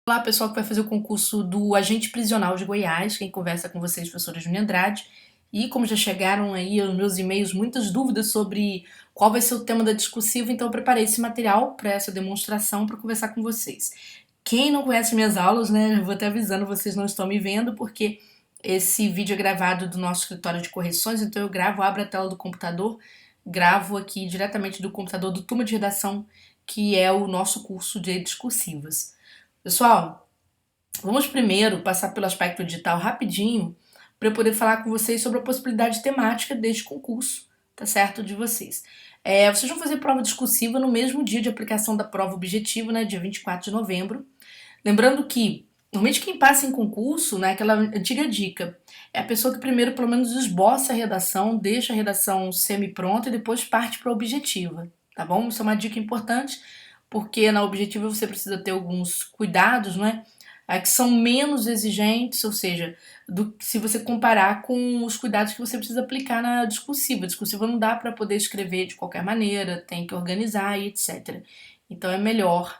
Olá, pessoal que vai fazer o concurso do Agente Prisional de Goiás. Quem conversa com vocês, professora Júnia Andrade. E como já chegaram aí aos meus e-mails muitas dúvidas sobre qual vai ser o tema da discursiva, então eu preparei esse material para essa demonstração para conversar com vocês. Quem não conhece minhas aulas, né, eu vou até avisando, vocês não estão me vendo, porque esse vídeo é gravado do nosso escritório de correções, então eu gravo, abro a tela do computador, gravo aqui diretamente do computador do Turma de Redação, que é o nosso curso de discursivas. Pessoal, vamos primeiro passar pelo aspecto digital rapidinho para eu poder falar com vocês sobre a possibilidade temática deste concurso, tá certo? De vocês. Vocês vão fazer prova discursiva no mesmo dia de aplicação da prova objetiva, né, dia 24 de novembro. Lembrando que, normalmente quem passa em concurso, né, aquela antiga dica, é a pessoa que primeiro pelo menos esboça a redação, deixa a redação semi-pronta e depois parte para a objetiva, tá bom? Isso é uma dica importante, porque na objetiva você precisa ter alguns cuidados, né? Que são menos exigentes, ou seja, do que se você comparar com os cuidados que você precisa aplicar na discursiva. A discursiva não dá para poder escrever de qualquer maneira, tem que organizar e etc. Então é melhor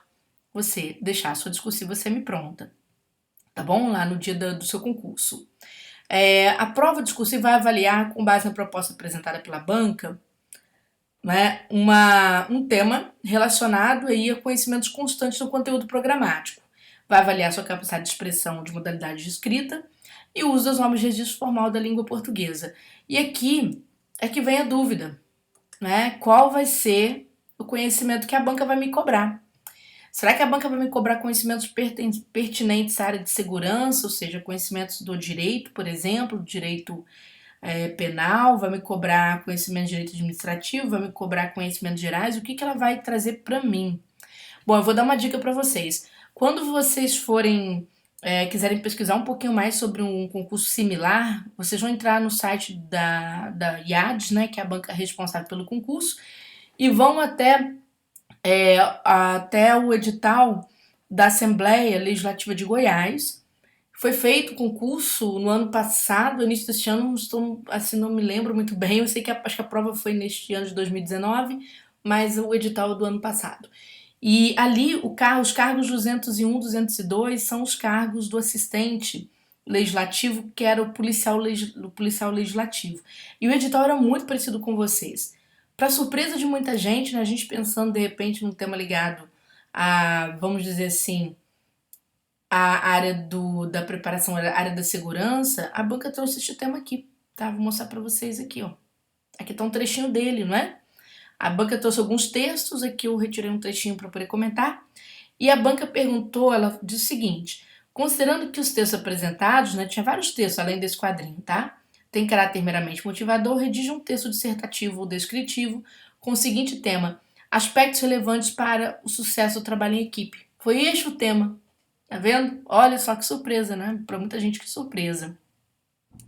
você deixar a sua discursiva semi-pronta, tá bom? Lá no dia do seu concurso. A prova discursiva vai avaliar, com base na proposta apresentada pela banca, né, um tema relacionado aí a conhecimentos constantes do conteúdo programático. Vai avaliar sua capacidade de expressão de modalidade de escrita e o uso das normas de registro formal da língua portuguesa. E aqui é que vem a dúvida, né? Qual vai ser o conhecimento que a banca vai me cobrar? Será que a banca vai me cobrar conhecimentos pertinentes à área de segurança, ou seja, conhecimentos do direito, por exemplo, do direito penal, vai me cobrar conhecimento de direito administrativo, vai me cobrar conhecimentos gerais? O que ela vai trazer para mim? Bom, eu vou dar uma dica para vocês. Quando vocês forem quiserem pesquisar um pouquinho mais sobre um concurso similar, vocês vão entrar no site da IADES, né, que é a banca responsável pelo concurso, e vão até o edital da Assembleia Legislativa de Goiás. Foi feito o concurso no ano passado, início deste ano, não me lembro muito bem, eu sei que acho que a prova foi neste ano de 2019, mas o edital é do ano passado. E ali os cargos 201, 202 são os cargos do assistente legislativo, que era o policial legislativo. E o edital era muito parecido com vocês. Para surpresa de muita gente, né, a gente pensando de repente num tema ligado a, vamos dizer assim, a área da preparação, a área da segurança, a banca trouxe este tema aqui, tá? Vou mostrar para vocês aqui, ó. Aqui tá um trechinho dele, não é? A banca trouxe alguns textos, aqui eu retirei um trechinho para poder comentar. E a banca perguntou, ela disse o seguinte: considerando que os textos apresentados, né, tinha vários textos além desse quadrinho, tá? Tem caráter meramente motivador, redige um texto dissertativo ou descritivo com o seguinte tema: aspectos relevantes para o sucesso do trabalho em equipe. Foi este o tema, tá vendo? Olha só que surpresa, né? Para muita gente que surpresa.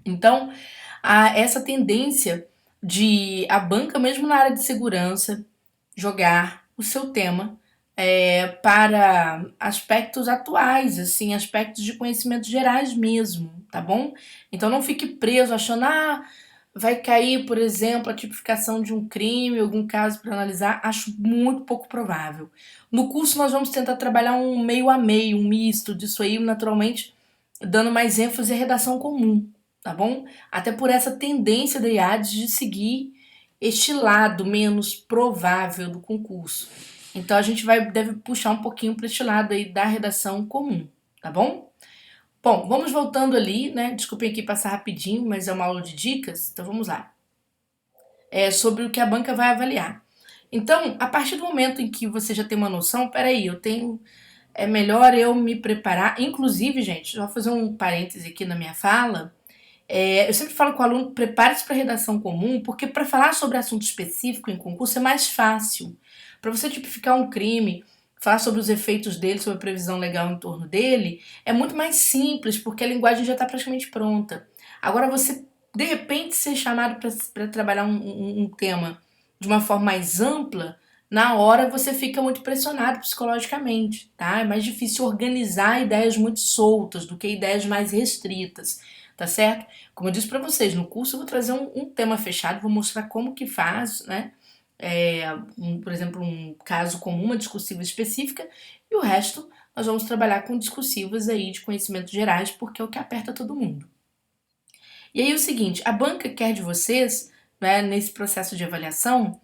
Então, há essa tendência de a banca, mesmo na área de segurança, jogar o seu tema para aspectos atuais, assim, aspectos de conhecimentos gerais mesmo, tá bom? Então não fique preso achando, vai cair, por exemplo, a tipificação de um crime, algum caso para analisar. Acho muito pouco provável. No curso nós vamos tentar trabalhar um meio a meio, um misto disso aí, naturalmente, dando mais ênfase à redação comum, tá bom? Até por essa tendência da IADES de seguir este lado menos provável do concurso. Então a gente deve puxar um pouquinho para este lado aí da redação comum, tá bom? Bom, vamos voltando ali, né? Desculpem aqui passar rapidinho, mas é uma aula de dicas, então vamos lá. Sobre o que a banca vai avaliar. Então, a partir do momento em que você já tem uma noção, peraí, é melhor eu me preparar. Inclusive, gente, já vou fazer um parêntese aqui na minha fala. Eu sempre falo com o aluno, prepare-se para redação comum, porque para falar sobre assunto específico em concurso é mais fácil. Para você tipificar um crime, falar sobre os efeitos dele, sobre a previsão legal em torno dele, é muito mais simples, porque a linguagem já está praticamente pronta. Agora, você, de repente, ser chamado para trabalhar um tema de uma forma mais ampla, na hora você fica muito pressionado psicologicamente, tá? É mais difícil organizar ideias muito soltas do que ideias mais restritas, tá certo? Como eu disse para vocês, no curso eu vou trazer um tema fechado, vou mostrar como que faz, né? Por exemplo, um caso comum, uma discursiva específica, e o resto nós vamos trabalhar com discursivas aí de conhecimentos gerais, porque é o que aperta todo mundo. E aí é o seguinte, a banca quer de vocês, né, nesse processo de avaliação,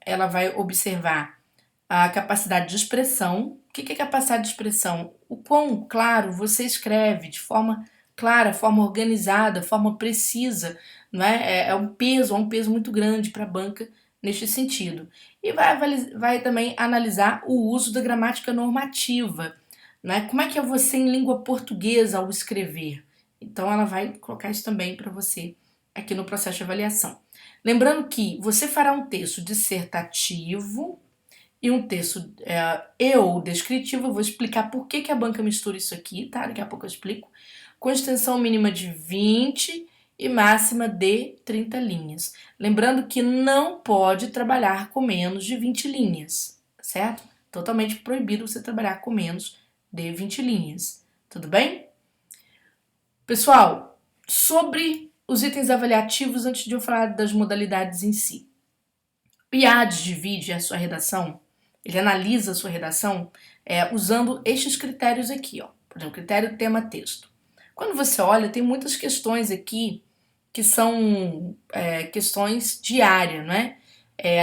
ela vai observar a capacidade de expressão. O que é capacidade de expressão? O quão claro você escreve de forma clara, forma organizada, forma precisa, não é? É um peso muito grande para a banca neste sentido. E vai também analisar o uso da gramática normativa, né? Como é que é você em língua portuguesa ao escrever? Então ela vai colocar isso também para você aqui no processo de avaliação. Lembrando que você fará um texto dissertativo e um texto e ou descritivo. Eu vou explicar por que a banca mistura isso aqui, tá? Daqui a pouco eu explico. Com extensão mínima de 20 e máxima de 30 linhas. Lembrando que não pode trabalhar com menos de 20 linhas, certo? Totalmente proibido você trabalhar com menos de 20 linhas. Tudo bem? Pessoal, sobre os itens avaliativos, antes de eu falar das modalidades em si. O IAD divide a sua redação, ele analisa a sua redação usando estes critérios aqui, ó. Por exemplo, critério tema texto. Quando você olha, tem muitas questões aqui que são questões de área, não é?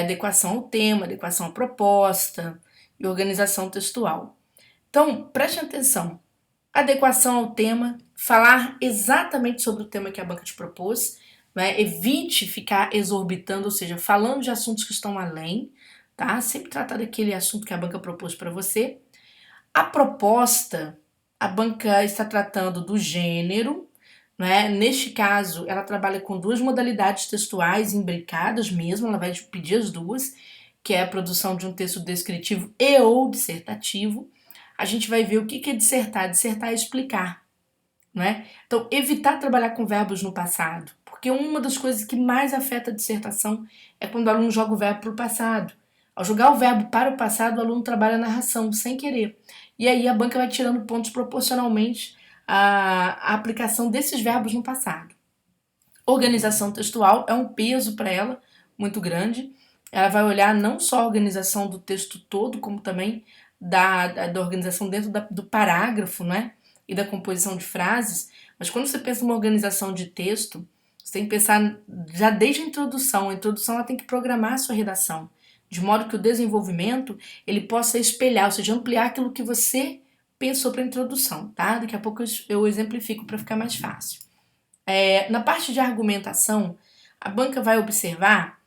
Adequação ao tema, adequação à proposta e organização textual. Então, preste atenção. Adequação ao tema, falar exatamente sobre o tema que a banca te propôs, né? Evite ficar exorbitando, ou seja, falando de assuntos que estão além, tá? Sempre tratar daquele assunto que a banca propôs para você. A proposta, a banca está tratando do gênero, né? Neste caso, ela trabalha com duas modalidades textuais imbricadas mesmo, ela vai pedir as duas, que é a produção de um texto descritivo e ou dissertativo. A gente vai ver o que é dissertar. Dissertar é explicar, né? Então, evitar trabalhar com verbos no passado, porque uma das coisas que mais afeta a dissertação é quando o aluno joga o verbo para o passado. Ao jogar o verbo para o passado, o aluno trabalha a narração sem querer. E aí a banca vai tirando pontos proporcionalmente à aplicação desses verbos no passado. Organização textual é um peso para ela muito grande. Ela vai olhar não só a organização do texto todo, como também da organização dentro do parágrafo, né? E da composição de frases. Mas quando você pensa numa organização de texto, você tem que pensar já desde a introdução. A introdução ela tem que programar a sua redação, de modo que o desenvolvimento ele possa espelhar, ou seja, ampliar aquilo que você pensou para a introdução, tá? Daqui a pouco eu exemplifico para ficar mais fácil. Na parte de argumentação, a banca vai observar,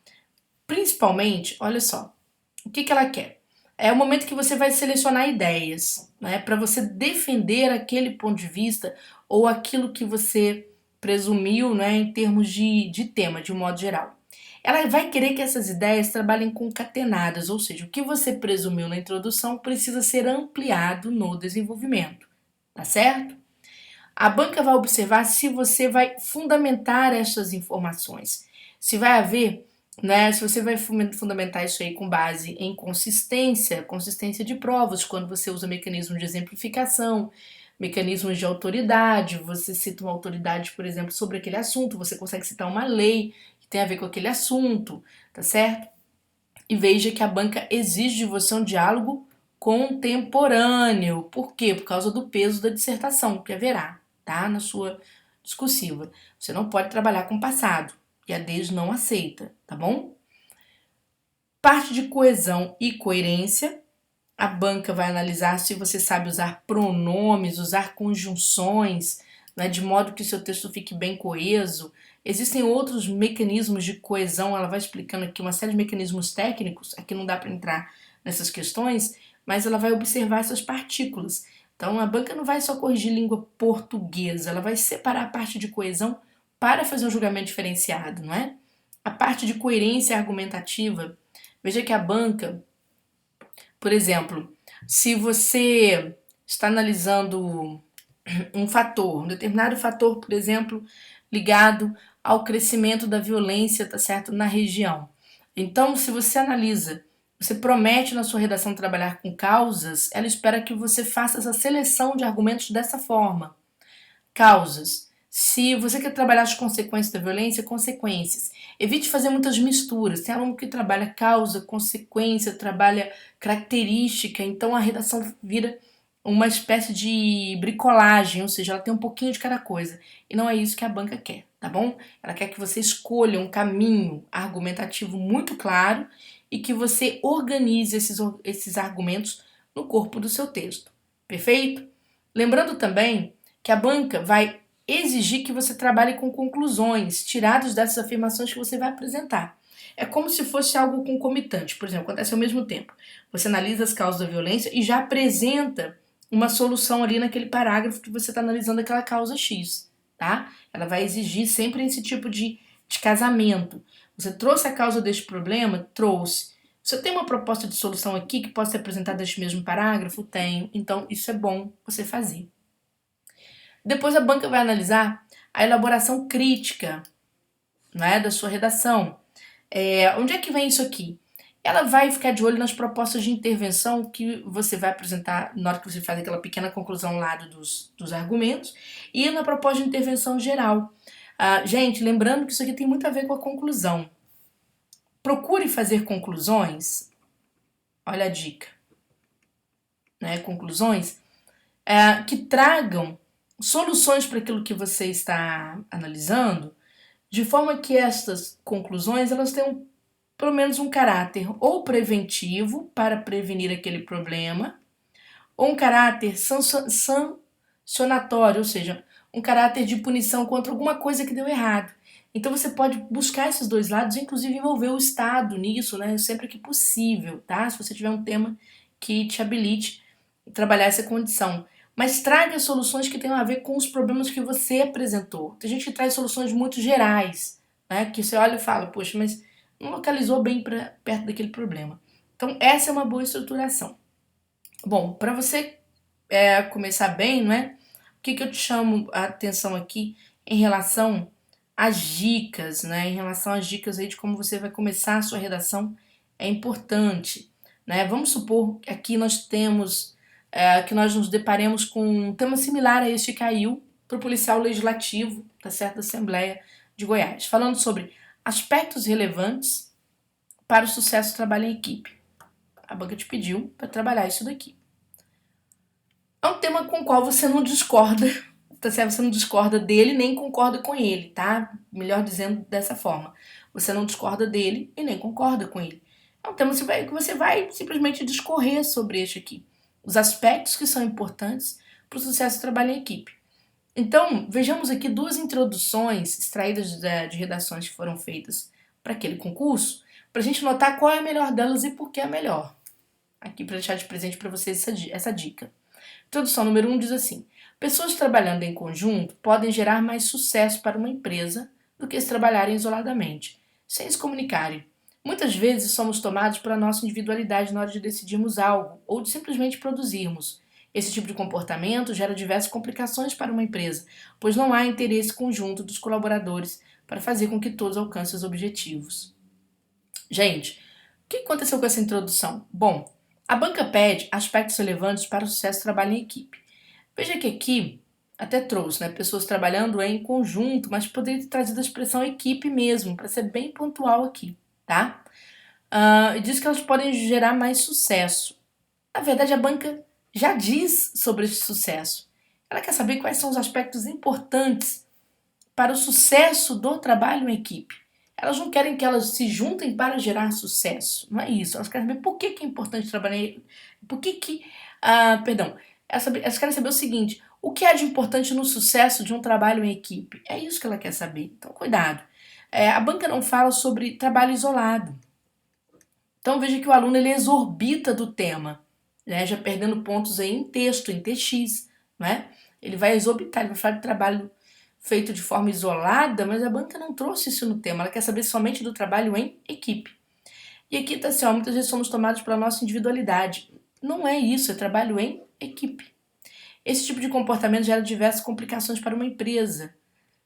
principalmente, olha só, o que ela quer. É o momento que você vai selecionar ideias, né, para você defender aquele ponto de vista ou aquilo que você presumiu, né, em termos de tema, de um modo geral. Ela vai querer que essas ideias trabalhem concatenadas, ou seja, o que você presumiu na introdução precisa ser ampliado no desenvolvimento, tá certo? A banca vai observar se você vai fundamentar essas informações, se vai haver, né, se você vai fundamentar isso aí com base em consistência de provas, quando você usa mecanismos de exemplificação, mecanismos de autoridade, você cita uma autoridade, por exemplo, sobre aquele assunto, você consegue citar uma lei que tem a ver com aquele assunto, tá certo? E veja que a banca exige de você um diálogo contemporâneo. Por quê? Por causa do peso da dissertação que haverá, tá? Na sua discursiva. Você não pode trabalhar com o passado. E a DES não aceita, tá bom? Parte de coesão e coerência. A banca vai analisar se você sabe usar pronomes, usar conjunções, né, de modo que o seu texto fique bem coeso. Existem outros mecanismos de coesão, ela vai explicando aqui uma série de mecanismos técnicos, aqui não dá para entrar nessas questões, mas ela vai observar essas partículas. Então a banca não vai só corrigir língua portuguesa, ela vai separar a parte de coesão para fazer um julgamento diferenciado, não é? A parte de coerência argumentativa, veja que a banca, por exemplo, se você está analisando um determinado fator, por exemplo, ligado ao crescimento da violência, tá certo, na região. Então, se você analisa, você promete na sua redação trabalhar com causas, ela espera que você faça essa seleção de argumentos dessa forma. Causas. Se você quer trabalhar as consequências da violência, consequências. Evite fazer muitas misturas. Tem aluno que trabalha causa, consequência, trabalha característica, então a redação vira uma espécie de bricolagem, ou seja, ela tem um pouquinho de cada coisa. E não é isso que a banca quer, tá bom? Ela quer que você escolha um caminho argumentativo muito claro e que você organize esses argumentos no corpo do seu texto. Perfeito? Lembrando também que a banca vai exigir que você trabalhe com conclusões tiradas dessas afirmações que você vai apresentar. É como se fosse algo concomitante, por exemplo, acontece ao mesmo tempo. Você analisa as causas da violência e já apresenta uma solução ali naquele parágrafo que você está analisando aquela causa X, tá? Ela vai exigir sempre esse tipo de casamento. Você trouxe a causa deste problema? Trouxe. Você tem uma proposta de solução aqui que pode ser apresentada neste mesmo parágrafo? Tenho. Então, isso é bom você fazer. Depois a banca vai analisar a elaboração crítica, não é, da sua redação. Onde é que vem isso aqui? Ela vai ficar de olho nas propostas de intervenção que você vai apresentar na hora que você faz aquela pequena conclusão lá dos argumentos e na proposta de intervenção geral. Gente, lembrando que isso aqui tem muito a ver com a conclusão. Procure fazer conclusões, olha a dica, né? Conclusões que tragam soluções para aquilo que você está analisando, de forma que estas conclusões elas tenham pelo menos um caráter ou preventivo para prevenir aquele problema, ou um caráter sancionatório, ou seja, um caráter de punição contra alguma coisa que deu errado. Então você pode buscar esses dois lados, inclusive envolver o Estado nisso, né, sempre que possível, tá? Se você tiver um tema que te habilite a trabalhar essa condição. Mas traga soluções que tenham a ver com os problemas que você apresentou. Tem gente que traz soluções muito gerais, né, que você olha e fala, poxa, mas não localizou bem perto daquele problema. Então, essa é uma boa estruturação. Bom, para você começar bem, não é? O que eu te chamo a atenção aqui em relação às dicas, né? Em relação às dicas aí de como você vai começar a sua redação é importante, né? Vamos supor que aqui nós temos que nós nos deparemos com um tema similar a este que caiu para o policial legislativo, tá certo, da Assembleia de Goiás, falando sobre aspectos relevantes para o sucesso do trabalho em equipe. A banca te pediu para trabalhar isso daqui. É um tema com o qual você não discorda, tá certo? Você não discorda dele nem concorda com ele, tá? Melhor dizendo dessa forma. Você não discorda dele e nem concorda com ele. É um tema que você vai simplesmente discorrer sobre este aqui. Os aspectos que são importantes para o sucesso do trabalho em equipe. Então, vejamos aqui duas introduções extraídas de redações que foram feitas para aquele concurso, para a gente notar qual é a melhor delas e por que é a melhor. Aqui para deixar de presente para vocês essa dica. Introdução número 1 diz assim: pessoas trabalhando em conjunto podem gerar mais sucesso para uma empresa do que se trabalharem isoladamente, sem se comunicarem. Muitas vezes somos tomados pela nossa individualidade na hora de decidirmos algo ou de simplesmente produzirmos. Esse tipo de comportamento gera diversas complicações para uma empresa, pois não há interesse conjunto dos colaboradores para fazer com que todos alcancem os objetivos. Gente, o que aconteceu com essa introdução? Bom, a banca pede aspectos relevantes para o sucesso do trabalho em equipe. Veja que aqui até trouxe, né, pessoas trabalhando em conjunto, mas poderia ter trazido a expressão equipe mesmo, para ser bem pontual aqui, tá? E diz que elas podem gerar mais sucesso. Na verdade, a banca já diz sobre esse sucesso. Ela quer saber quais são os aspectos importantes para o sucesso do trabalho em equipe. Elas não querem que elas se juntem para gerar sucesso. Não é isso. Elas querem saber por que é importante trabalhar. Por que. Perdão. Elas querem saber o seguinte: o que há de importante no sucesso de um trabalho em equipe? É isso que ela quer saber. Então, cuidado. A banca não fala sobre trabalho isolado. Então, veja que o aluno ele exorbita do tema, né? Já perdendo pontos aí em texto, em TX. Né? Ele vai exorbitar, ele vai falar de trabalho feito de forma isolada, mas a banca não trouxe isso no tema, ela quer saber somente do trabalho em equipe. E aqui está assim, muitas vezes somos tomados pela nossa individualidade. Não é isso, é trabalho em equipe. Esse tipo de comportamento gera diversas complicações para uma empresa,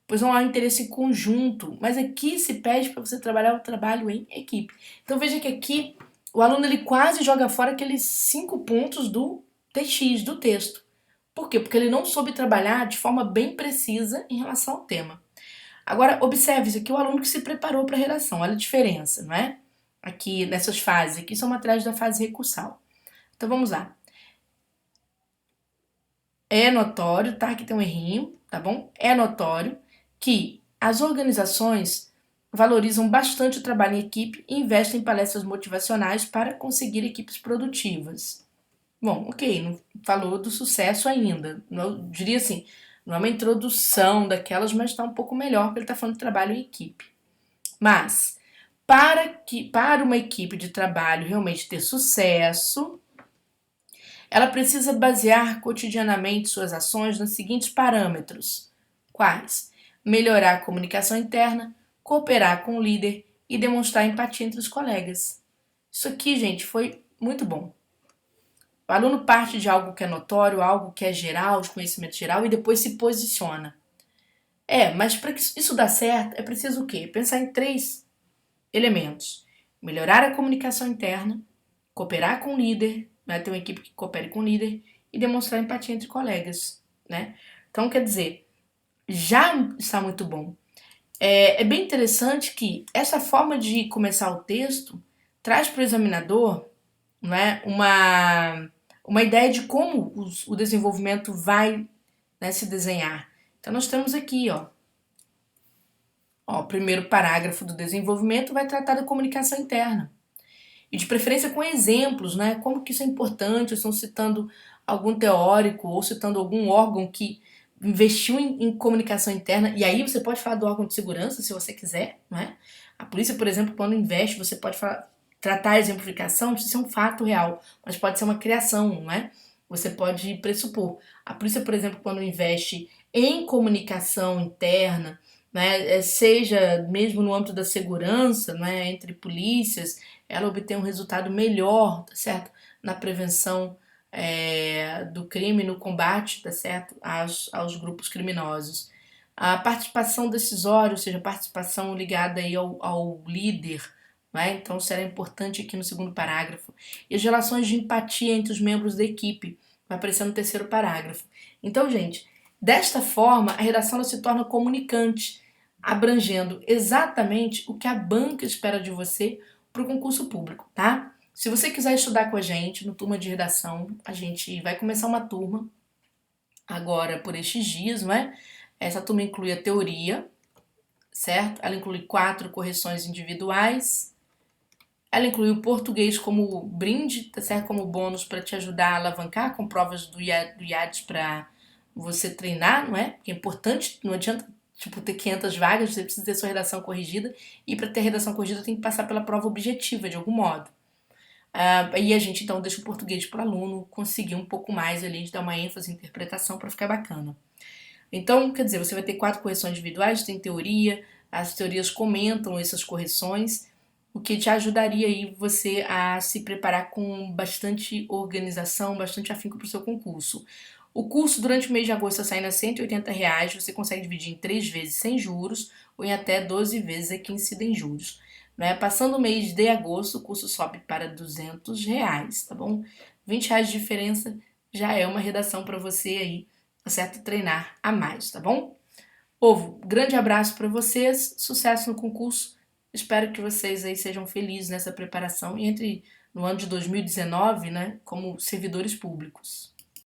pois não há interesse conjunto, mas aqui se pede para você trabalhar o trabalho em equipe. Então veja que aqui o aluno ele quase joga fora aqueles 5 pontos do TX, do texto. Por quê? Porque ele não soube trabalhar de forma bem precisa em relação ao tema. Agora, observe isso aqui, o aluno que se preparou para a redação. Olha a diferença, não é? Aqui, nessas fases, aqui são materiais da fase recursal. Então, vamos lá. É notório, tá? Aqui tem um errinho, tá bom? É notório que as organizações valorizam bastante o trabalho em equipe e investem em palestras motivacionais para conseguir equipes produtivas. Bom, ok, não falou do sucesso ainda. Eu diria assim, não é uma introdução daquelas, mas está um pouco melhor, porque ele está falando de trabalho em equipe. Mas, para uma equipe de trabalho realmente ter sucesso, ela precisa basear cotidianamente suas ações nos seguintes parâmetros: quais? Melhorar a comunicação interna, cooperar com o líder e demonstrar empatia entre os colegas. Isso aqui, gente, foi muito bom. O aluno parte de algo que é notório, algo que é geral, de conhecimento geral, e depois se posiciona. Mas para que isso dar certo, é preciso o quê? Pensar em 3 elementos: melhorar a comunicação interna, cooperar com o líder, né, ter uma equipe que coopere com o líder e demonstrar empatia entre colegas, né? Então, quer dizer, já está muito bom. É bem interessante que essa forma de começar o texto traz para o examinador, né, uma ideia de como o desenvolvimento vai, né, se desenhar. Então, nós temos aqui, o primeiro parágrafo do desenvolvimento vai tratar da comunicação interna. E de preferência com exemplos, né? Como que isso é importante, estão citando algum teórico ou citando algum órgão que investiu em comunicação interna, e aí você pode falar do órgão de segurança se você quiser, não é? A polícia, por exemplo, quando investe, você pode tratar a exemplificação, isso é um fato real, mas pode ser uma criação, não é? Você pode pressupor. A polícia, por exemplo, quando investe em comunicação interna, né, seja mesmo no âmbito da segurança, né, entre polícias, ela obtém um resultado melhor, tá certo? Na prevenção do crime, no combate, tá certo? Aos grupos criminosos. A participação decisória, ou seja, a participação ligada aí ao líder, né? Então será importante aqui no segundo parágrafo. E as relações de empatia entre os membros da equipe, vai aparecer no terceiro parágrafo. Então, gente, desta forma, a redação se torna comunicante, abrangendo exatamente o que a banca espera de você para o concurso público, tá? Se você quiser estudar com a gente no Turma de Redação, a gente vai começar uma turma agora por estes dias, não é? Essa turma inclui a teoria, certo? Ela inclui 4 correções individuais. Ela inclui o português como brinde, tá certo? Como bônus para te ajudar a alavancar com provas do IADES para você treinar, não é? Porque é importante, não adianta tipo ter 500 vagas, você precisa ter sua redação corrigida e para ter redação corrigida tem que passar pela prova objetiva de algum modo. E a gente então deixa o português para o aluno conseguir um pouco mais ali, de dar uma ênfase em interpretação para ficar bacana. Então, quer dizer, você vai ter 4 correções individuais, tem teoria, as teorias comentam essas correções, o que te ajudaria aí você a se preparar com bastante organização, bastante afinco para o seu concurso. O curso durante o mês de agosto está saindo a R$ 180, você consegue dividir em 3 vezes sem juros ou em até 12 vezes aqui incidem juros. Né? Passando o mês de agosto, o curso sobe para R$ 200, tá bom? R$ 20 de diferença já é uma redação para você aí, tá certo? Treinar a mais, tá bom? Povo, grande abraço para vocês, sucesso no concurso. Espero que vocês aí sejam felizes nessa preparação e entre no ano de 2019, né, como servidores públicos.